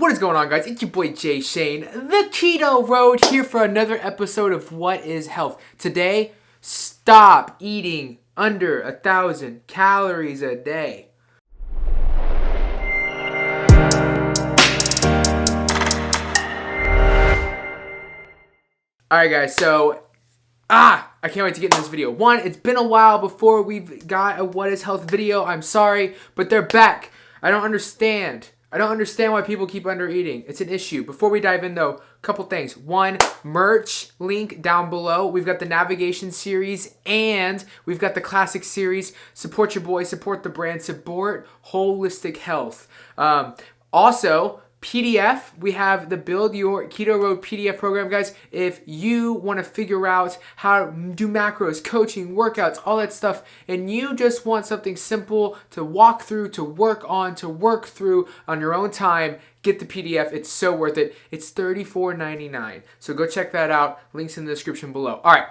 What is going on, guys? It's your boy Jay Shane, the Keto Road, here for another episode of What is Health. Today, stop eating under 1,000 calories a day. Alright guys, so I can't wait to get in this video. One, it's been a while before we've got a What is Health video. I'm sorry, but they're back. I don't understand why people keep under eating. It's an issue. Before we dive in though, a couple things. One, merch link down below. We've got the navigation series and we've got the classic series. Support your boy, support the brand, support holistic health. Also, PDF, we have the Build Your Keto Road PDF program, guys. If you want to figure out how to do macros, coaching, workouts, all that stuff, and you just want something simple to walk through, to work through on your own time, get the PDF. It's so worth it. It's $34.99. So go check that out. Links in the description below. All right.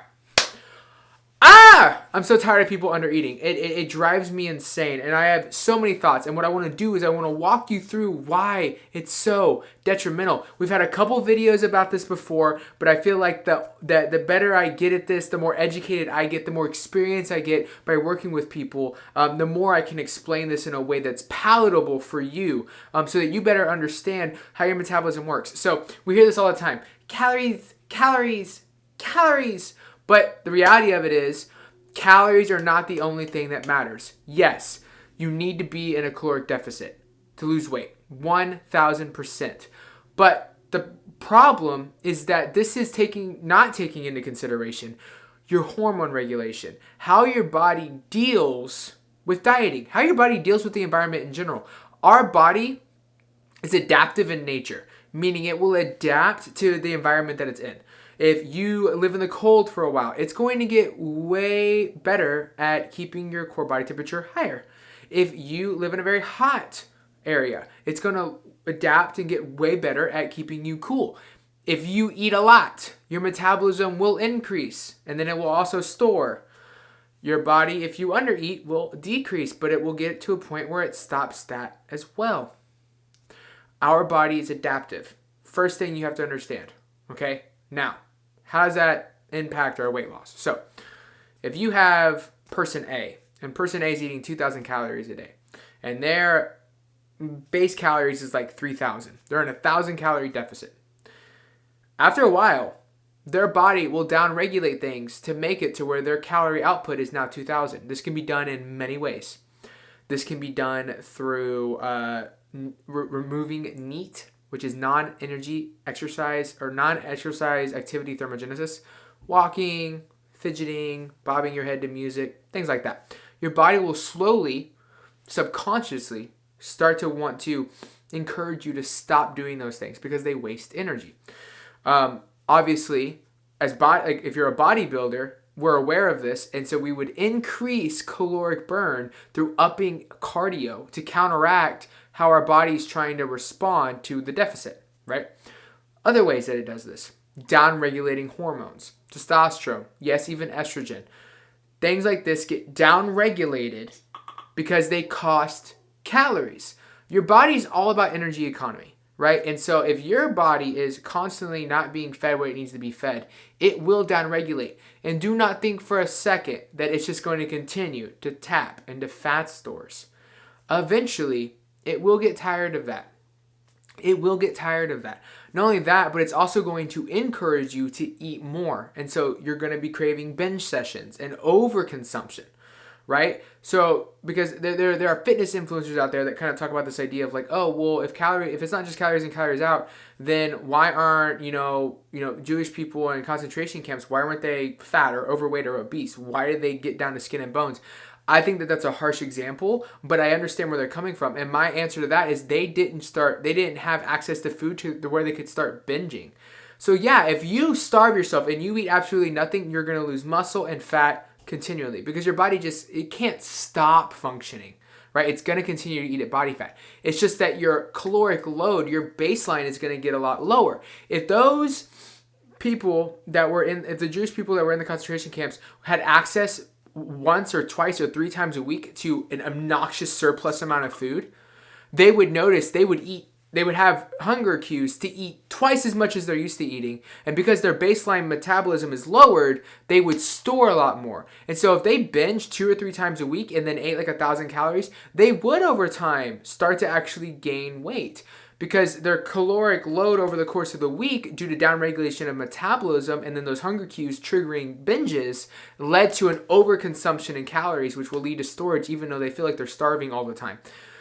I'm so tired of people under eating. It drives me insane, and I have so many thoughts. And what I want to do is I want to walk you through why it's so detrimental. We've had a couple videos about this before, but I feel like the better I get at this, the more educated I get, the more experience I get by working with people, the more I can explain this in a way that's palatable for you, so that you better understand how your metabolism works. So we hear this all the time: calories, calories, calories. But the reality of it is, calories are not the only thing that matters. Yes, you need to be in a caloric deficit to lose weight, 1,000%. But the problem is that this is not taking into consideration your hormone regulation, how your body deals with dieting, how your body deals with the environment in general. Our body is adaptive in nature, meaning it will adapt to the environment that it's in. If you live in the cold for a while, it's going to get way better at keeping your core body temperature higher. If you live in a very hot area, it's going to adapt and get way better at keeping you cool. If you eat a lot, your metabolism will increase, and then it will also store. Your body, if you undereat, will decrease, but it will get to a point where it stops that as well. Our body is adaptive. First thing you have to understand, okay? Now, how does that impact our weight loss? So, if you have person A, and person A is eating 2,000 calories a day, and their base calories is like 3,000. They're in a 1,000 calorie deficit. After a while, their body will downregulate things to make it to where their calorie output is now 2,000. This can be done in many ways. This can be done through removing NEAT, which is non-energy exercise or non-exercise activity thermogenesis, walking, fidgeting, bobbing your head to music, things like that. Your body will slowly, subconsciously start to want to encourage you to stop doing those things because they waste energy. Obviously, if you're a bodybuilder, we're aware of this, and so we would increase caloric burn through upping cardio to counteract how our body's trying to respond to the deficit, right? Other ways that it does this: down-regulating hormones, testosterone, yes, even estrogen. Things like this get down-regulated because they cost calories. Your body's all about energy economy, right? And so if your body is constantly not being fed what it needs to be fed, it will downregulate. And do not think for a second that it's just going to continue to tap into fat stores. Eventually, it will get tired of that. It will get tired of that. Not only that, but it's also going to encourage you to eat more. And so you're going to be craving binge sessions and overconsumption, right? So because there are fitness influencers out there that kind of talk about this idea of like, oh, well, if it's not just calories in, calories out, then why aren't, Jewish people in concentration camps, why weren't they fat or overweight or obese? Why did they get down to skin and bones? I think that that's a harsh example, but I understand where they're coming from. And my answer to that is they didn't have access to food to where they could start binging. So yeah, if you starve yourself and you eat absolutely nothing, you're going to lose muscle and fat continually because your body it can't stop functioning, right? It's going to continue to eat at body fat. It's just that your caloric load, your baseline is going to get a lot lower. If the Jewish people that were in the concentration camps had access once or twice or 3 times a week to an obnoxious surplus amount of food, they would notice they would eat they would have hunger cues to eat twice as much as they're used to eating. And because their baseline metabolism is lowered, they would store a lot more. And so if they binge 2 or 3 times a week and then ate like 1,000 calories, they would over time start to actually gain weight because their caloric load over the course of the week due to downregulation of metabolism and then those hunger cues triggering binges led to an overconsumption in calories, which will lead to storage even though they feel like they're starving all the time.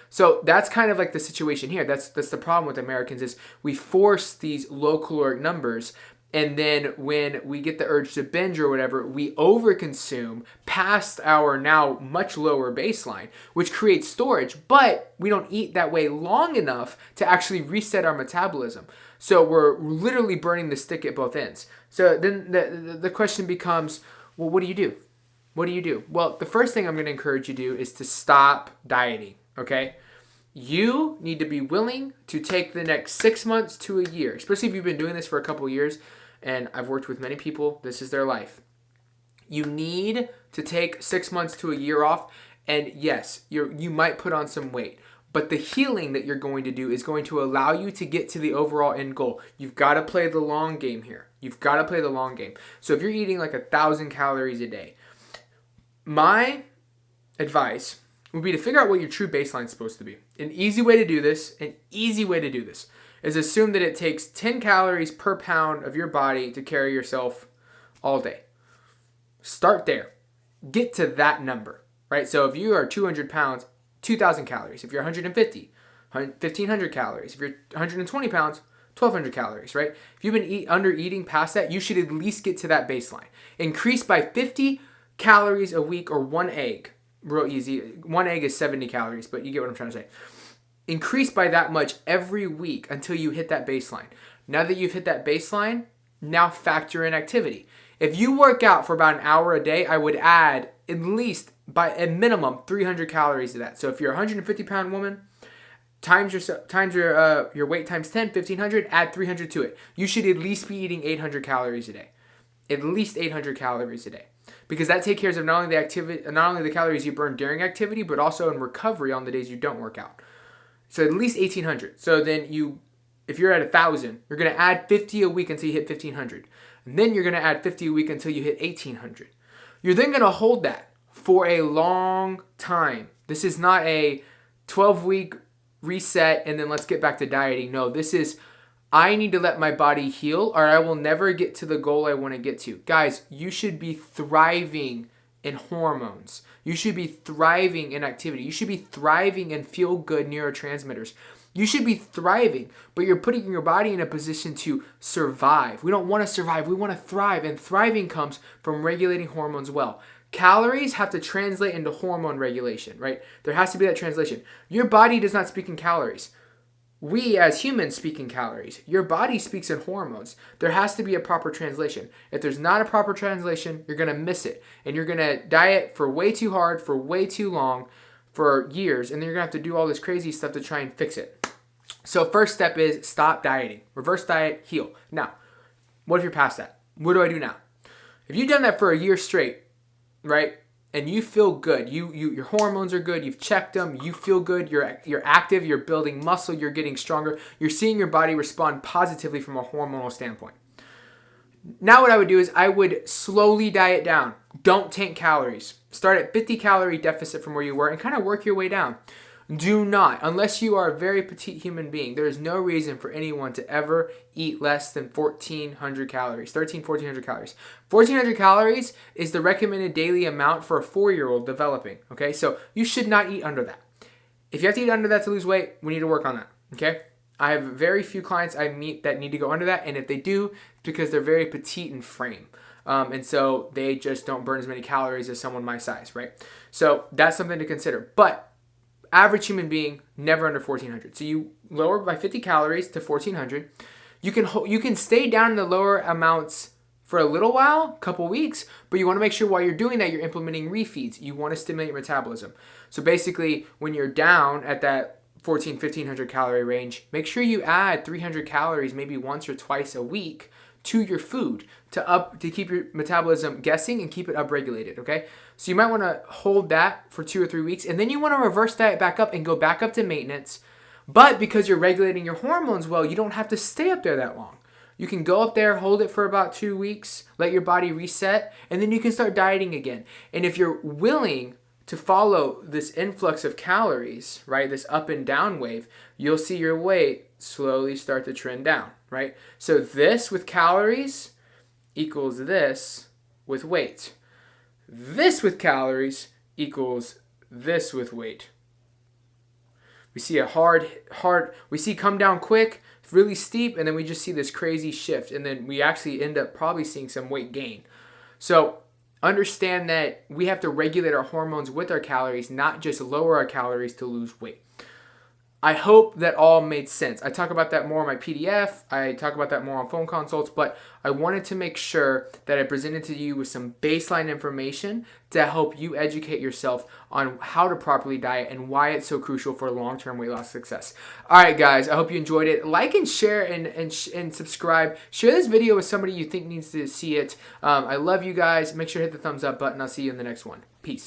So that's kind of like the situation here. That's the problem with Americans is we force these low caloric numbers, and then when we get the urge to binge or whatever, we overconsume past our now much lower baseline, which creates storage, but we don't eat that way long enough to actually reset our metabolism. So we're literally burning the stick at both ends. So then the question becomes, well, what do you do? What do you do? Well, the first thing I'm going to encourage you to do is to stop dieting. Okay, you need to be willing to take the next 6 months to a year, especially if you've been doing this for a couple years, and I've worked with many people, this is their life. You need to take 6 months to a year off, and yes, you might put on some weight, but the healing that you're going to do is going to allow you to get to the overall end goal. You've got to play the long game here. You've got to play the long game. So if you're eating like 1,000 calories a day, my advice would be to figure out what your true baseline is supposed to be. An easy way to do this is assume that it takes 10 calories per pound of your body to carry yourself all day. Start there. Get to that number, right? So if you are 200 pounds, 2,000 calories. If you're 150, 1,500 calories. If you're 120 pounds, 1,200 calories, right? If you've been under eating past that, you should at least get to that baseline. Increase by 50 calories a week or one egg. Real easy. One egg is 70 calories, but you get what I'm trying to say. Increase by that much every week until you hit that baseline. Now that you've hit that baseline, now factor in activity. If you work out for about an hour a day, I would add at least by a minimum 300 calories to that. So if you're a 150 pound woman, times your weight times 10, 1,500, add 300 to it. You should at least be eating 800 calories a day. At least 800 calories a day. Because that takes care of not only the calories you burn during activity, but also in recovery on the days you don't work out. So at least 1,800. So then if you're at 1,000, you're going to add 50 a week until you hit 1,500. And then you're going to add 50 a week until you hit 1,800. You're then going to hold that for a long time. This is not a 12-week reset and then let's get back to dieting. No, this is I need to let my body heal or I will never get to the goal I want to get to. Guys, you should be thriving in hormones. You should be thriving in activity. You should be thriving in feel-good neurotransmitters. You should be thriving, but you're putting your body in a position to survive. We don't want to survive. We want to thrive, and thriving comes from regulating hormones well. Calories have to translate into hormone regulation, right? There has to be that translation. Your body does not speak in calories. We as humans speak in calories. Your body speaks in hormones. There has to be a proper translation. If there's not a proper translation, you're going to miss it. And you're going to diet for way too hard, for way too long, for years. And then you're going to have to do all this crazy stuff to try and fix it. So first step is stop dieting. Reverse diet, heal. Now, what if you're past that? What do I do now? If you've done that for a year straight, right? And you feel good. Your hormones are good. You've checked them. You feel good. You're active. You're building muscle. You're getting stronger. You're seeing your body respond positively from a hormonal standpoint. Now what I would do is I would slowly diet down. Don't tank calories. Start at 50 calorie deficit from where you were and kind of work your way down. Do not, unless you are a very petite human being, there is no reason for anyone to ever eat less than 1,400 calories, 1,400 calories. 1,400 calories is the recommended daily amount for a 4-year-old developing, okay? So you should not eat under that. If you have to eat under that to lose weight, we need to work on that, okay? I have very few clients I meet that need to go under that, and if they do, it's because they're very petite in frame. And so they just don't burn as many calories as someone my size, right? So that's something to consider. But average human being, never under 1,400. So you lower by 50 calories to 1,400. You can stay down in the lower amounts for a little while, couple weeks, but you want to make sure while you're doing that, you're implementing refeeds. You want to stimulate metabolism. So basically, when you're down at that 1,500 calorie range, make sure you add 300 calories maybe once or twice a week to your food to keep your metabolism guessing and keep it upregulated, okay? So you might want to hold that for 2 or 3 weeks, and then you want to reverse diet back up and go back up to maintenance But because you're regulating your hormones well, you don't have to stay up there that long. You can go up there, hold it for about 2 weeks, let your body reset, and then you can start dieting again. And if you're willing to follow this influx of calories, right, this up and down wave, you'll see your weight slowly start to trend down, right? So this with calories equals this with weight. This with calories equals this with weight. We see a we see come down quick, really steep, and then we just see this crazy shift. And then we actually end up probably seeing some weight gain. So understand that we have to regulate our hormones with our calories, not just lower our calories to lose weight. I hope that all made sense. I talk about that more in my PDF. I talk about that more on phone consults, but I wanted to make sure that I presented to you with some baseline information to help you educate yourself on how to properly diet and why it's so crucial for long-term weight loss success. All right, guys, I hope you enjoyed it. Like and share and subscribe. Share this video with somebody you think needs to see it. I love you guys. Make sure to hit the thumbs up button. I'll see you in the next one. Peace.